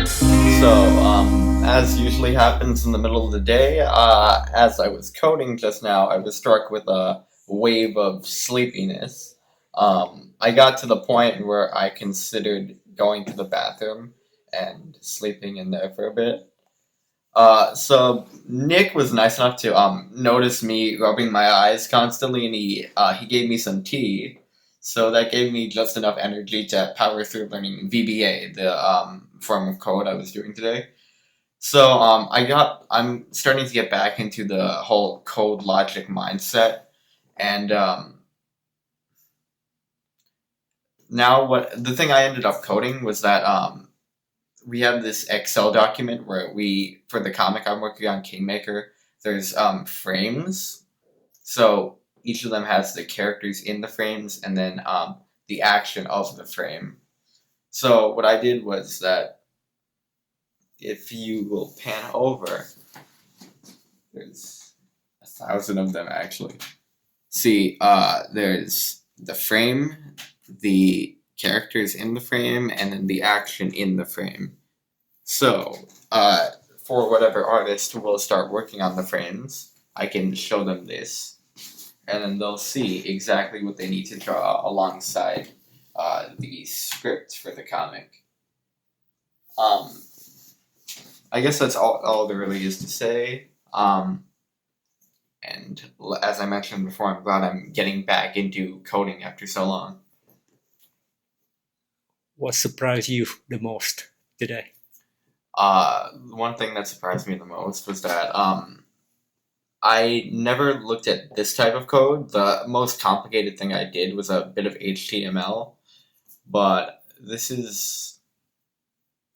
So, as usually happens in the middle of the day, as I was coding just now, I was struck with a wave of sleepiness. I got to the point where I considered going to the bathroom and sleeping in there for a bit. So Nick was nice enough to notice me rubbing my eyes constantly, and he gave me some tea. So that gave me just enough energy to power through learning VBA, the form of code I was doing today. So I'm starting to get back into the whole code logic mindset, and now what the thing I ended up coding was that we have this Excel document where for the comic I'm working on, Kingmaker, there's frames. So each of them has the characters in the frames and then the action of the frame. So what I did was that if you will pan over, there's 1,000 of them actually. See, there's the frame, the characters in the frame, and then the action in the frame. So, for whatever artist will start working on the frames, I can show them this, and then they'll see exactly what they need to draw alongside the script for the comic. I guess that's all there really is to say. And as I mentioned before, I'm glad I'm getting back into coding after so long. What surprised you the most today? One thing that surprised me the most was that I never looked at this type of code. The most complicated thing I did was a bit of HTML, but this is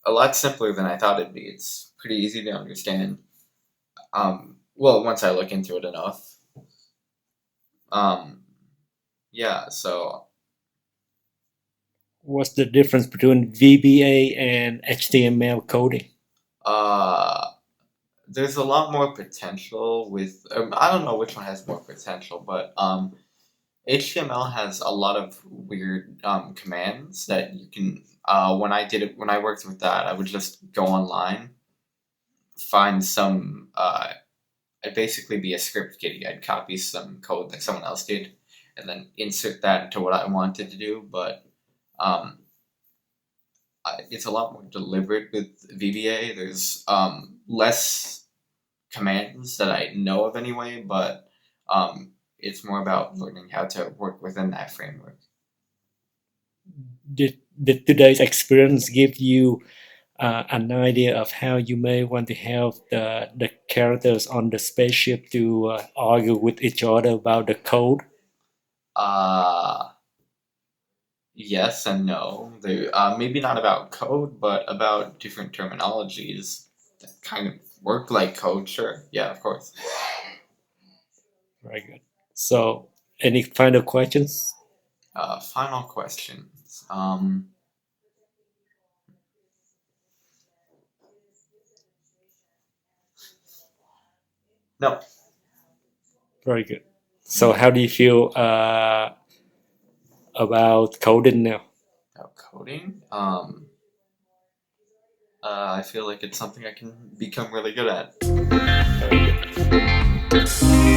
a lot simpler than I thought it'd be. It's pretty easy to understand. Well, once I look into it enough. Yeah, so What's the difference between VBA and HTML coding? there's a lot more potential with. I don't know which one has more potential, but HTML has a lot of weird commands that you can. When I worked with that, I would just go online, find some. I'd basically be a script kiddie. I'd copy some code that someone else did, and then insert that into what I wanted to do. But um, it's a lot more deliberate with VBA. There's less commands that I know of anyway, but it's more about learning how to work within that framework. Did today's experience give you an idea of how you may want to help the characters on the spaceship to argue with each other about the code? Uh, yes and no. They maybe not about code, but about different terminologies that kind of work like code. Sure, yeah, of course. Very good. So, any final questions? Final questions. No. Very good. So, how do you feel about coding now? About coding. I feel like it's something I can become really good at. Very good.